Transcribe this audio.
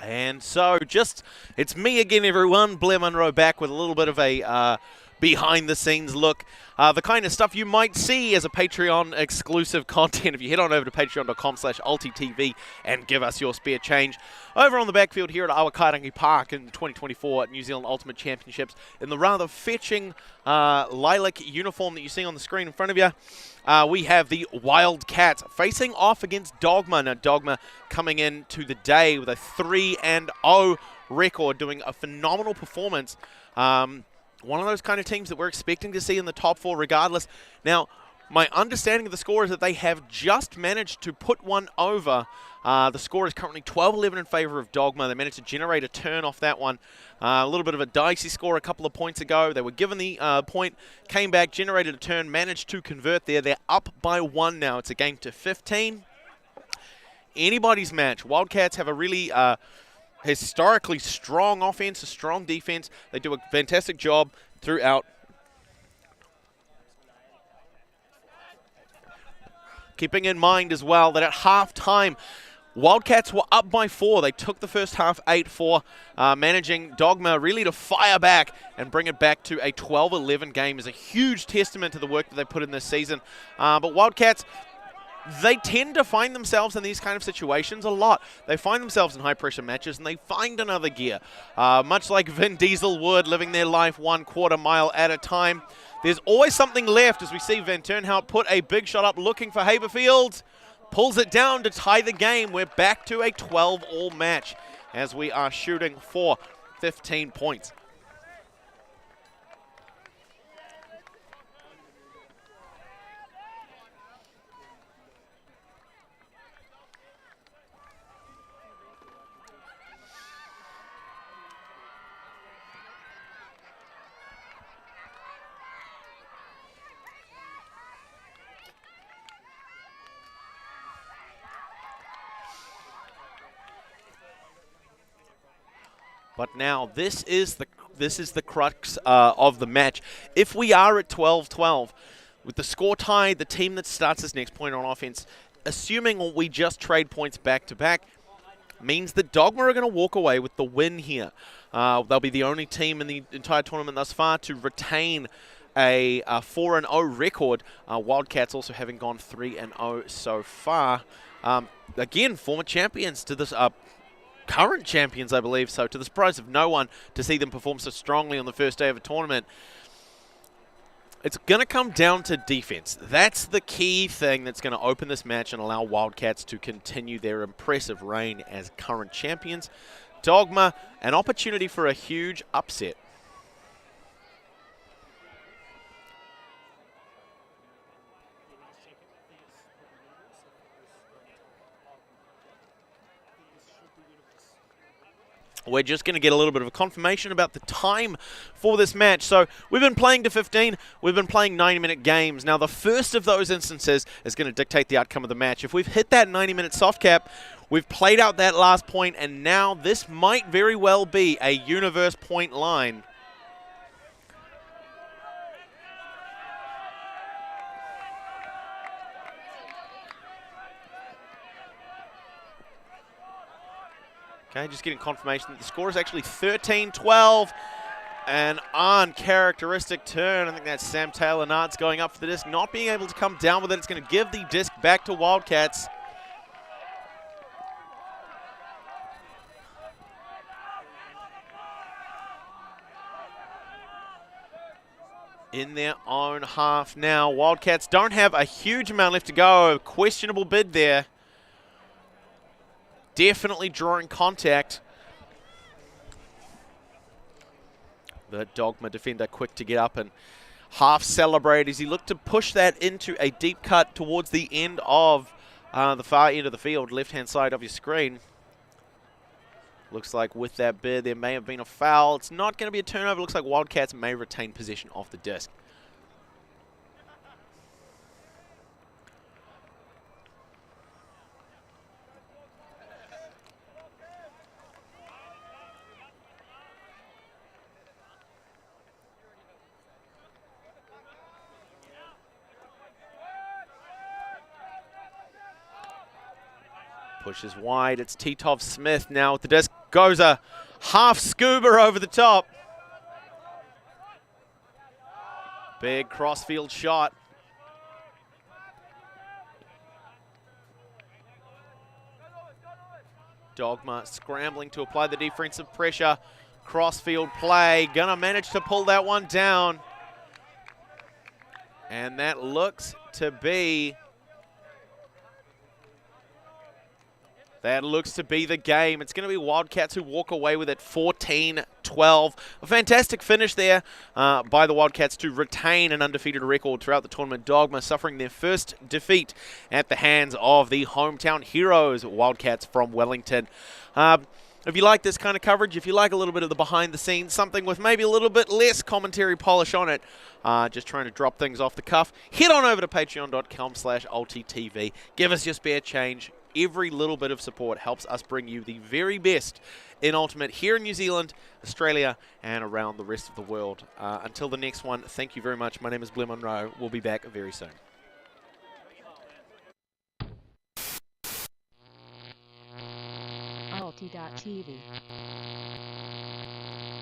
And so it's me again, everyone. Blair Munro back with a little bit of a behind-the-scenes look. The kind of stuff you might see as a Patreon-exclusive content if you head on over to patreon.com/ULTI.TV and give us your spare change. Over on the backfield here at Awakairangi Park in 2024 New Zealand Ultimate Championships, in the rather fetching lilac uniform that you see on the screen in front of you, we have the Wildcats facing off against Dogma. Now, Dogma coming into the day with a 3-0 record, doing a phenomenal performance. One of those kind of teams that we're expecting to see in the top four regardless. Now, my understanding of the score is that they have just managed to put one over. The score is currently 12-11 in favour of Dogma. They managed to generate a turn off that one. A little bit of a dicey score a couple of points ago. They were given the point, came back, generated a turn, managed to convert there. They're up by 1 now. It's a game to 15. Anybody's match. Wildcats have a really historically strong offense, a strong defense. They do a fantastic job throughout. Keeping in mind as well that at halftime, Wildcats were up by 4. They took the first half 8-4, managing Dogma really to fire back and bring it back to a 12-11 game is a huge testament to the work that they put in this season. But Wildcats, they tend to find themselves in these kind of situations a lot. They find themselves in high-pressure matches, and they find another gear. Much like Vin Diesel would, living their life 1/4 mile at a time. There's always something left as we see Van Turnhout put a big shot up looking for Haberfield. Pulls it down to tie the game. We're back to a 12-all match as we are shooting for 15 points. But now this is the crux of the match. If we are at 12-12, with the score tied, the team that starts this next point on offense, assuming we just trade points back-to-back, means that Dogma are going to walk away with the win here. They'll be the only team in the entire tournament thus far to retain a 4-0 record. Wildcats also having gone 3-0 so far. Again, former champions to this current champions, I believe, so to the surprise of no one to see them perform so strongly on the first day of a tournament. It's going to come down to defense. That's the key thing that's going to open this match and allow Wildcats to continue their impressive reign as current champions. Dogma, an opportunity for a huge upset. We're just going to get a little bit of a confirmation about the time for this match. So we've been playing to 15. We've been playing 90-minute games. Now, the first of those instances is going to dictate the outcome of the match. If we've hit that 90-minute soft cap, we've played out that last point, and now this might very well be a universe point line. Okay, just getting confirmation that the score is actually 13-12. An uncharacteristic turn. I think that's Sam Taylor-Nartz going up for the disc, not being able to come down with it. It's going to give the disc back to Wildcats. In their own half now. Wildcats don't have a huge amount left to go. Questionable bid there. Definitely drawing contact. The Dogma defender quick to get up and half celebrate as he looked to push that into a deep cut towards the end of the far end of the field, left-hand side of your screen. Looks like with that bid, there may have been a foul. It's not going to be a turnover. Looks like Wildcats may retain possession of the disc. Pushes wide. It's Titov Smith now with the disc. Goes a half scuba over the top. Big crossfield shot. Dogma scrambling to apply the defensive pressure. Crossfield play. Gonna manage to pull that one down. And that looks to be... the game. It's going to be Wildcats who walk away with it 14-12. A fantastic finish there by the Wildcats to retain an undefeated record throughout the tournament. Dogma suffering their first defeat at the hands of the hometown heroes, Wildcats from Wellington. If you like this kind of coverage, if you like a little bit of the behind the scenes, something with maybe a little bit less commentary polish on it, just trying to drop things off the cuff, head on over to patreon.com/ULTI.TV. Give us your spare change. Every little bit of support helps us bring you the very best in Ultimate here in New Zealand, Australia, and around the rest of the world. Until the next one, thank you very much. My name is Willem Garnier. We'll be back very soon. ULTI.TV.